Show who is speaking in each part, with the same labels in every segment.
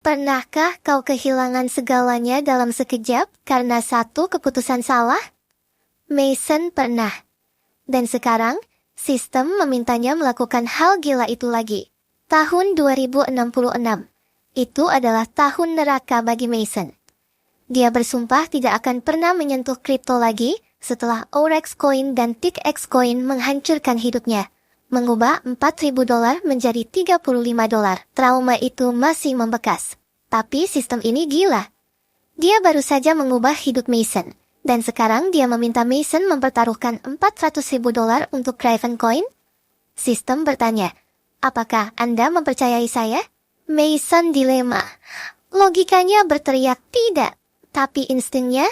Speaker 1: Pernahkah kau kehilangan segalanya dalam sekejap karena satu keputusan salah? Mason pernah. Dan sekarang, sistem memintanya melakukan hal gila itu lagi. Tahun 2066. Itu adalah tahun neraka bagi Mason. Dia bersumpah tidak akan pernah menyentuh kripto lagi setelah Orex Coin dan TICX Coin menghancurkan hidupnya. Mengubah $4.000 menjadi $35. Trauma itu masih membekas. Tapi sistem ini gila. Dia baru saja mengubah hidup Mason. Dan sekarang dia meminta Mason mempertaruhkan $400.000 untuk Craven Coin? Sistem bertanya, apakah Anda mempercayai saya? Mason dilema. Logikanya berteriak tidak. Tapi instingnya,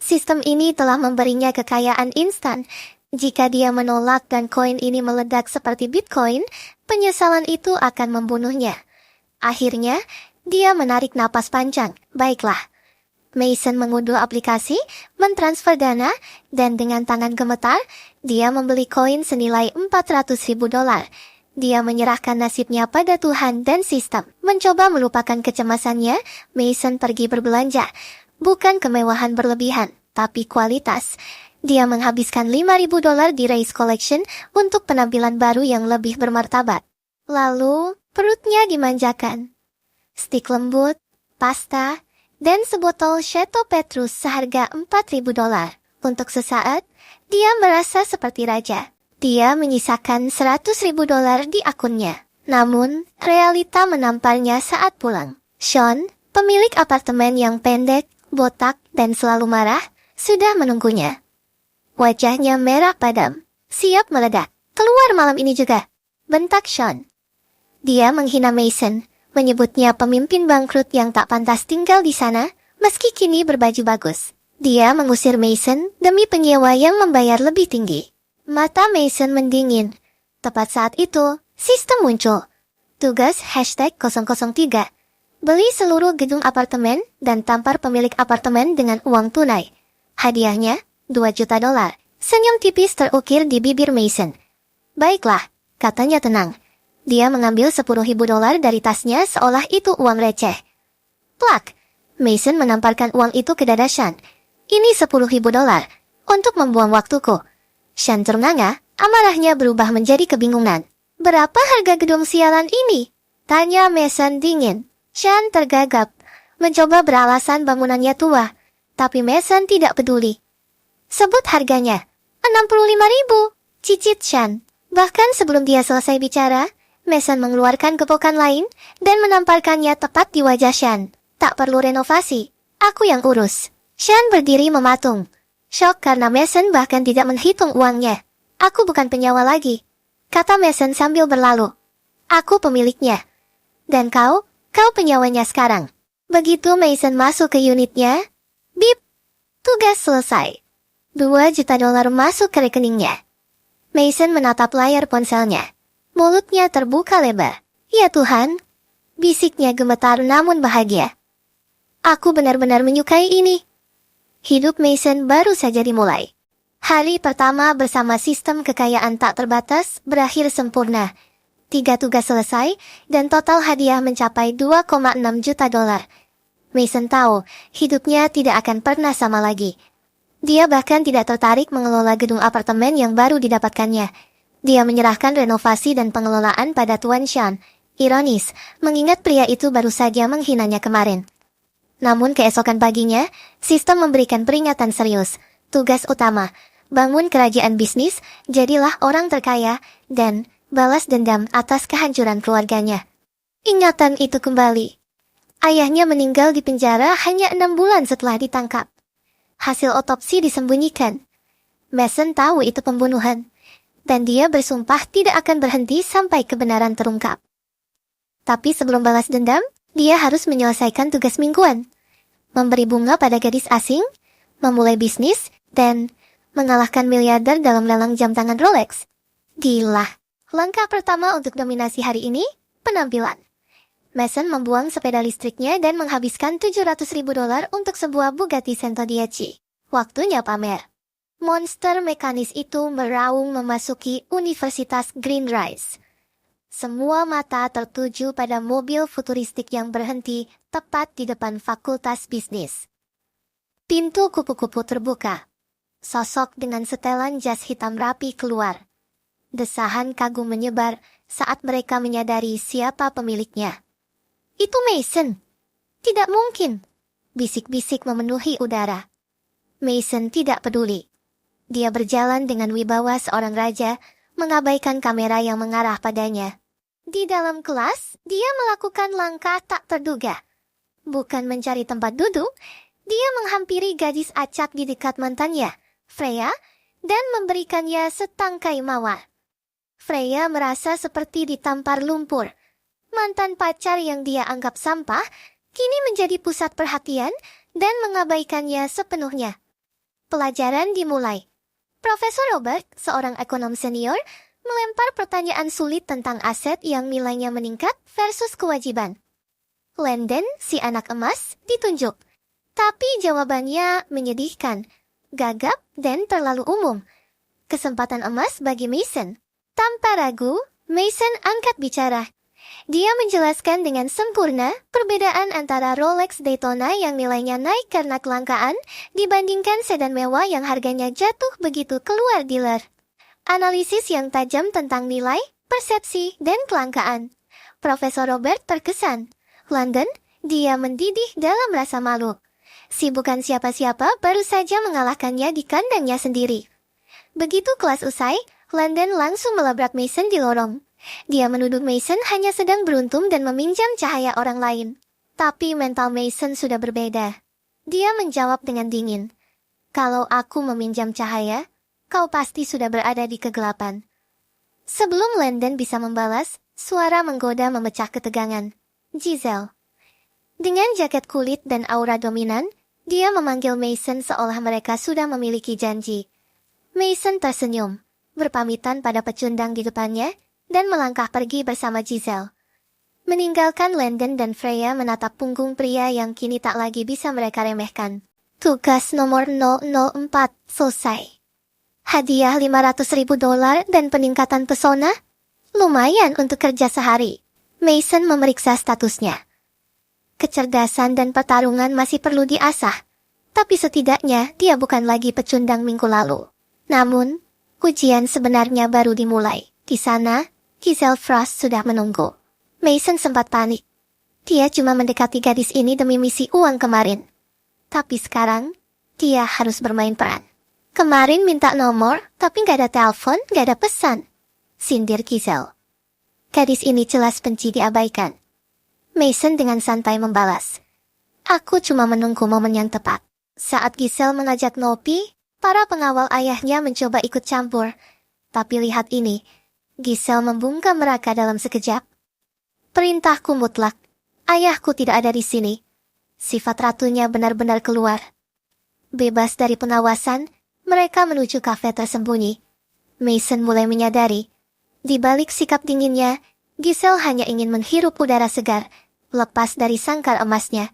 Speaker 1: sistem ini telah memberinya kekayaan instan. Jika dia menolak dan koin ini meledak seperti Bitcoin, penyesalan itu akan membunuhnya. Akhirnya, dia menarik napas panjang. Baiklah. Mason mengunduh aplikasi, mentransfer dana, dan dengan tangan gemetar, dia membeli koin senilai $400.000. Dia menyerahkan nasibnya pada Tuhan dan sistem. Mencoba melupakan kecemasannya, Mason pergi berbelanja. Bukan kemewahan berlebihan, tapi kualitas. Dia menghabiskan $5.000 di Race Collection untuk penampilan baru yang lebih bermartabat. Lalu, perutnya dimanjakan. Stik lembut, pasta, dan sebotol Chateau Petrus seharga $4.000. Untuk sesaat, dia merasa seperti raja. Dia menyisakan $100.000 di akunnya. Namun, realita menamparnya saat pulang. Sean, pemilik apartemen yang pendek, botak, dan selalu marah, sudah menunggunya. Wajahnya merah padam, siap meledak. Keluar malam ini juga, bentak Sean. Dia menghina Mason, menyebutnya pemimpin bangkrut yang tak pantas tinggal di sana, meski kini berbaju bagus. Dia mengusir Mason demi penyewa yang membayar lebih tinggi. Mata Mason mendingin. Tepat saat itu, sistem muncul. Tugas #003. Beli seluruh gedung apartemen dan tampar pemilik apartemen dengan uang tunai. Hadiahnya, $2 juta. Senyum tipis terukir di bibir Mason. Baiklah, katanya tenang. Dia mengambil $10.000 dari tasnya seolah itu uang receh. Plak! Mason menamparkan uang itu ke dada Sean. Ini $10.000 untuk membuang waktuku. Sean ternganga, amarahnya berubah menjadi kebingungan. Berapa harga gedung sialan ini? Tanya Mason dingin. Sean tergagap, mencoba beralasan bangunannya tua, tapi Mason tidak peduli. Sebut harganya, $65.000, cicit Sean. Bahkan sebelum dia selesai bicara, Mason mengeluarkan gepokan lain dan menamparkannya tepat di wajah Sean. Tak perlu renovasi, aku yang urus. Sean berdiri mematung. Shock karena Mason bahkan tidak menghitung uangnya. Aku bukan penyewa lagi, kata Mason sambil berlalu. Aku pemiliknya. Dan kau penyewanya sekarang. Begitu Mason masuk ke unitnya, bip, tugas selesai. $2 juta masuk ke rekeningnya. Mason menatap layar ponselnya. Mulutnya terbuka lebar. Ya Tuhan, bisiknya gemetar namun bahagia. Aku benar-benar menyukai ini. Hidup Mason baru saja dimulai. Hari pertama bersama sistem kekayaan tak terbatas berakhir sempurna. 3 tugas selesai, dan total hadiah mencapai $2,6 juta. Mason tahu, hidupnya tidak akan pernah sama lagi. Dia bahkan tidak tertarik mengelola gedung apartemen yang baru didapatkannya. Dia menyerahkan renovasi dan pengelolaan pada Tuan Sean. Ironis, mengingat pria itu baru saja menghinanya kemarin. Namun keesokan paginya, sistem memberikan peringatan serius. Tugas utama, bangun kerajaan bisnis, jadilah orang terkaya, dan balas dendam atas kehancuran keluarganya. Ingatan itu kembali. Ayahnya meninggal di penjara hanya 6 bulan setelah ditangkap. Hasil otopsi disembunyikan. Mason tahu itu pembunuhan. Dan dia bersumpah tidak akan berhenti sampai kebenaran terungkap. Tapi sebelum balas dendam, dia harus menyelesaikan tugas mingguan. Memberi bunga pada gadis asing, memulai bisnis, dan mengalahkan miliarder dalam lelang jam tangan Rolex. Gila. Langkah pertama untuk dominasi hari ini, penampilan. Mason membuang sepeda listriknya dan menghabiskan $700.000 untuk sebuah Bugatti Centodieci. Waktunya pamer. Monster mekanis itu meraung memasuki Universitas Greenrise. Semua mata tertuju pada mobil futuristik yang berhenti tepat di depan Fakultas Bisnis. Pintu kupu-kupu terbuka. Sosok dengan setelan jas hitam rapi keluar. Desahan kagum menyebar saat mereka menyadari siapa pemiliknya. Itu Mason. Tidak mungkin. Bisik-bisik memenuhi udara. Mason tidak peduli. Dia berjalan dengan wibawa seorang raja, mengabaikan kamera yang mengarah padanya. Di dalam kelas, dia melakukan langkah tak terduga. Bukan mencari tempat duduk, dia menghampiri gadis acak di dekat mantannya, Freya, dan memberikannya setangkai mawar. Freya merasa seperti ditampar lumpur. Mantan pacar yang dia anggap sampah, kini menjadi pusat perhatian dan mengabaikannya sepenuhnya. Pelajaran dimulai. Profesor Robert, seorang ekonom senior, melempar pertanyaan sulit tentang aset yang nilainya meningkat versus kewajiban. Landon, si anak emas, ditunjuk. Tapi jawabannya menyedihkan, gagap, dan terlalu umum. Kesempatan emas bagi Mason. Tanpa ragu, Mason angkat bicara. Dia menjelaskan dengan sempurna perbedaan antara Rolex Daytona yang nilainya naik karena kelangkaan dibandingkan sedan mewah yang harganya jatuh begitu keluar dealer. Analisis yang tajam tentang nilai, persepsi, dan kelangkaan. Profesor Robert terkesan. London, dia mendidih dalam rasa malu. Si bukan siapa-siapa baru saja mengalahkannya di kandangnya sendiri. Begitu kelas usai, London langsung melabrak Mason di lorong. Dia menuduh Mason hanya sedang beruntung dan meminjam cahaya orang lain. Tapi mental Mason sudah berbeda. Dia menjawab dengan dingin. Kalau aku meminjam cahaya, kau pasti sudah berada di kegelapan. Sebelum London bisa membalas, suara menggoda memecah ketegangan. Giselle. Dengan jaket kulit dan aura dominan, dia memanggil Mason seolah mereka sudah memiliki janji. Mason tersenyum, berpamitan pada pecundang di depannya, dan melangkah pergi bersama Giselle. Meninggalkan Landon dan Freya menatap punggung pria yang kini tak lagi bisa mereka remehkan. Tugas nomor 004 selesai. Hadiah $500.000 dan peningkatan pesona? Lumayan untuk kerja sehari. Mason memeriksa statusnya. Kecerdasan dan pertarungan masih perlu diasah. Tapi setidaknya dia bukan lagi pecundang minggu lalu. Namun, ujian sebenarnya baru dimulai. Di sana, Giselle Frost sudah menunggu. Mason sempat panik. Dia cuma mendekati gadis ini demi misi uang kemarin. Tapi sekarang, dia harus bermain peran. Kemarin minta nomor, tapi nggak ada telepon, nggak ada pesan. Sindir Giselle. Gadis ini jelas benci diabaikan. Mason dengan santai membalas. Aku cuma menunggu momen yang tepat. Saat Giselle mengajak ngopi, para pengawal ayahnya mencoba ikut campur. Tapi lihat ini. Giselle membungkam mereka dalam sekejap. Perintahku mutlak. Ayahku tidak ada di sini. Sifat ratunya benar-benar keluar. Bebas dari pengawasan, mereka menuju kafe tersembunyi. Mason mulai menyadari. Di balik sikap dinginnya, Giselle hanya ingin menghirup udara segar, lepas dari sangkar emasnya.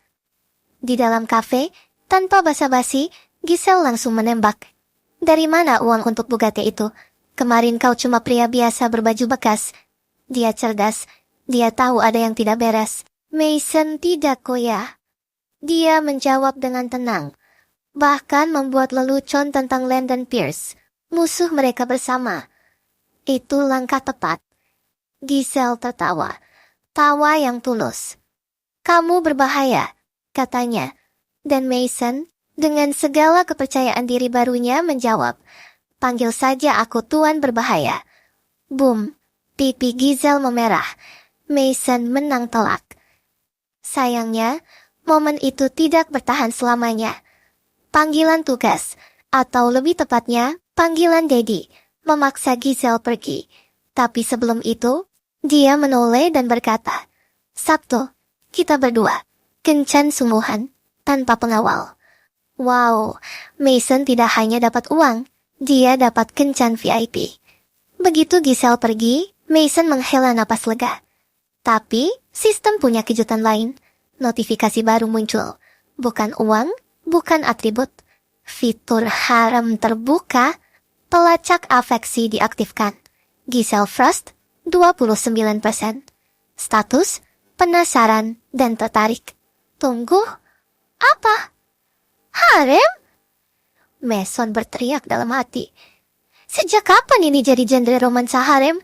Speaker 1: Di dalam kafe, tanpa basa-basi, Giselle langsung menembak. Dari mana uang untuk Bugatti itu? Kemarin kau cuma pria biasa berbaju bekas. Dia cerdas. Dia tahu ada yang tidak beres. Mason tidak goyah. Dia menjawab dengan tenang. Bahkan membuat lelucon tentang Landon Pierce, musuh mereka bersama. Itu langkah tepat. Giselle tertawa. Tawa yang tulus. Kamu berbahaya, katanya. Dan Mason, dengan segala kepercayaan diri barunya menjawab. Panggil saja aku Tuan Berbahaya. Boom. Pipi Giselle memerah. Mason menang telak. Sayangnya, momen itu tidak bertahan selamanya. Panggilan tugas, atau lebih tepatnya, panggilan Daddy, memaksa Giselle pergi. Tapi sebelum itu, dia menoleh dan berkata, Sabtu, kita berdua, kencan sungguhan, tanpa pengawal. Wow, Mason tidak hanya dapat uang, dia dapat kencan VIP. Begitu Giselle pergi, Mason menghela napas lega. Tapi, sistem punya kejutan lain. Notifikasi baru muncul. Bukan uang, bukan atribut. Fitur haram terbuka, pelacak afeksi diaktifkan. Giselle Frost, 29%. Status, penasaran dan tertarik. Tunggu, apa? Harem? Mason berteriak dalam hati. Sejak kapan ini jadi genre romansa harem?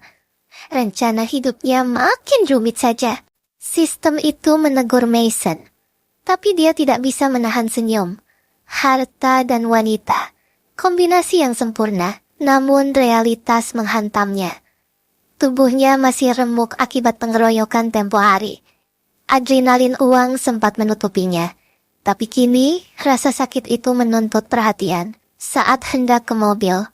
Speaker 1: Rencana hidupnya makin rumit saja. Sistem itu menegur Mason. Tapi dia tidak bisa menahan senyum. Harta dan wanita. Kombinasi yang sempurna, namun realitas menghantamnya. Tubuhnya masih remuk akibat pengeroyokan tempo hari. Adrenalin uang sempat menutupinya. Tapi kini, rasa sakit itu menuntut perhatian. Saat hendak ke mobil,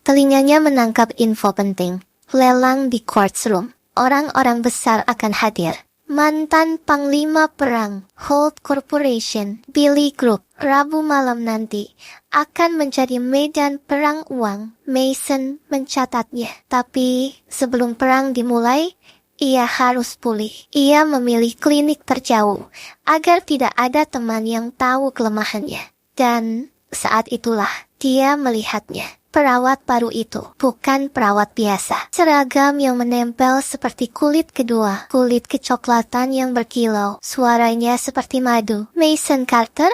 Speaker 1: telinganya menangkap info penting. Lelang di courtroom. Orang-orang besar akan hadir. Mantan Panglima Perang, Holt Corporation, Billy Group, Rabu malam nanti akan menjadi medan perang uang. Mason mencatatnya. Tapi sebelum perang dimulai, ia harus pulih. Ia memilih klinik terjauh agar tidak ada teman yang tahu kelemahannya. Dan saat itulah dia melihatnya. Perawat baru itu bukan perawat biasa. Seragam yang menempel seperti kulit kedua. Kulit kecoklatan yang berkilau. Suaranya seperti madu. Mason Carter?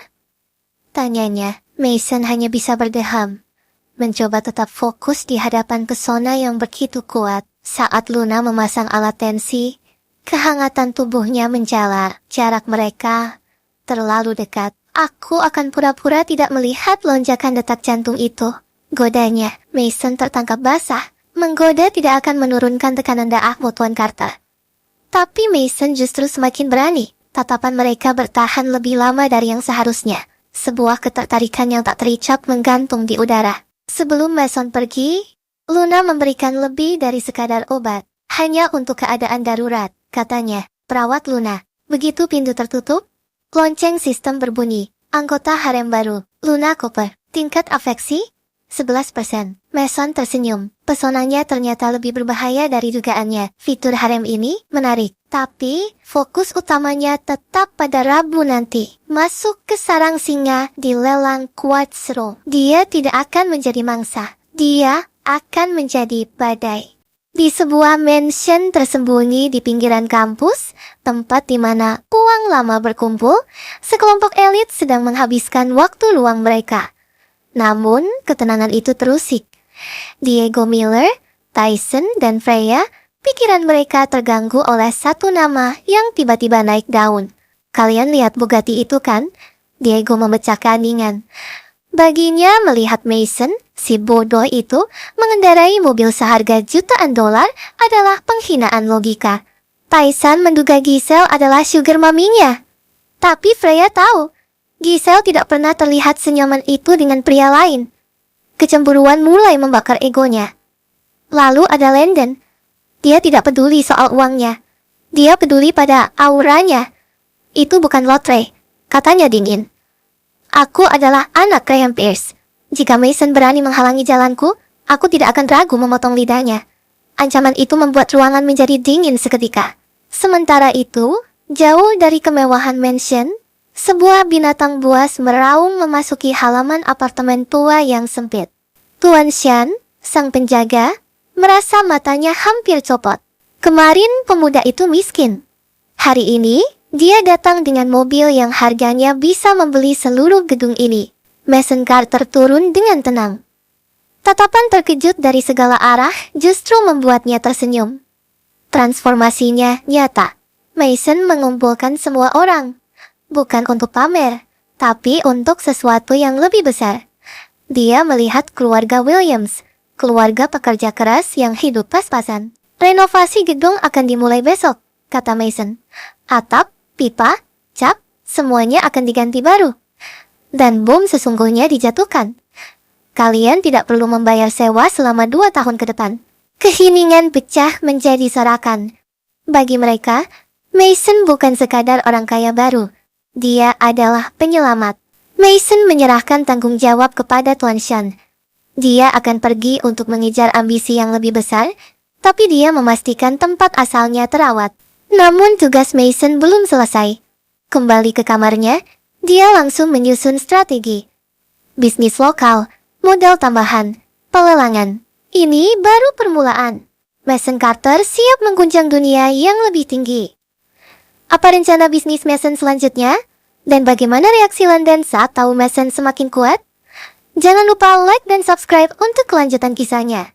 Speaker 1: Tanyanya. Mason hanya bisa berdeham. Mencoba tetap fokus di hadapan pesona yang begitu kuat. Saat Luna memasang alat tensi, kehangatan tubuhnya menjalar. Jarak mereka terlalu dekat. Aku akan pura-pura tidak melihat lonjakan detak jantung itu. Godanya. Mason tertangkap basah. Menggoda tidak akan menurunkan tekanan darahmu, Tuan Carter. Tapi Mason justru semakin berani. Tatapan mereka bertahan lebih lama dari yang seharusnya. Sebuah ketertarikan yang tak terucap menggantung di udara. Sebelum Mason pergi, Luna memberikan lebih dari sekadar obat. Hanya untuk keadaan darurat, katanya. Perawat Luna. Begitu pintu tertutup, lonceng sistem berbunyi. Anggota harem baru, Luna Cooper. Tingkat afeksi? 11%. Mason tersenyum. Pesonanya ternyata lebih berbahaya dari dugaannya. Fitur harem ini menarik. Tapi, fokus utamanya tetap pada Rabu nanti. Masuk ke sarang singa di lelang Quartz Row. Dia tidak akan menjadi mangsa. Dia akan menjadi badai. Di sebuah mansion tersembunyi di pinggiran kampus, tempat di mana uang lama berkumpul, sekelompok elit sedang menghabiskan waktu luang mereka. Namun, ketenangan itu terusik. Diego Miller, Tyson, dan Freya, pikiran mereka terganggu oleh satu nama yang tiba-tiba naik daun. Kalian lihat Bugatti itu kan? Diego memecah keheningan. Baginya melihat Mason, si bodoh itu, mengendarai mobil seharga jutaan dolar adalah penghinaan logika. Tyson menduga Giselle adalah sugar maminya. Tapi Freya tahu, Giselle tidak pernah terlihat senyaman itu dengan pria lain. Kecemburuan mulai membakar egonya. Lalu ada Landon. Dia tidak peduli soal uangnya. Dia peduli pada auranya. Itu bukan lotre, katanya dingin. Aku adalah anak Graham Pierce. Jika Mason berani menghalangi jalanku, aku tidak akan ragu memotong lidahnya. Ancaman itu membuat ruangan menjadi dingin seketika. Sementara itu, jauh dari kemewahan mansion, sebuah binatang buas meraung memasuki halaman apartemen tua yang sempit. Tuan Shan, sang penjaga, merasa matanya hampir copot. Kemarin pemuda itu miskin. Hari ini, dia datang dengan mobil yang harganya bisa membeli seluruh gedung ini. Mason Carter turun dengan tenang. Tatapan terkejut dari segala arah justru membuatnya tersenyum. Transformasinya nyata. Mason mengumpulkan semua orang. Bukan untuk pamer, tapi untuk sesuatu yang lebih besar. Dia melihat keluarga Williams, keluarga pekerja keras yang hidup pas-pasan. Renovasi gedung akan dimulai besok, kata Mason. Atap, pipa, cat, semuanya akan diganti baru. Dan bom sesungguhnya dijatuhkan. Kalian tidak perlu membayar sewa selama 2 tahun ke depan. Keheningan pecah menjadi sorakan. Bagi mereka, Mason bukan sekadar orang kaya baru. Dia adalah penyelamat. Mason menyerahkan tanggung jawab kepada Tuan Shan. Dia akan pergi untuk mengejar ambisi yang lebih besar, tapi dia memastikan tempat asalnya terawat. Namun tugas Mason belum selesai. Kembali ke kamarnya, dia langsung menyusun strategi. Bisnis lokal, modal tambahan, pelelangan. Ini baru permulaan. Mason Carter siap mengguncang dunia yang lebih tinggi. Apa rencana bisnis Mason selanjutnya? Dan bagaimana reaksi London saat tahu Mason semakin kuat? Jangan lupa like dan subscribe untuk kelanjutan kisahnya.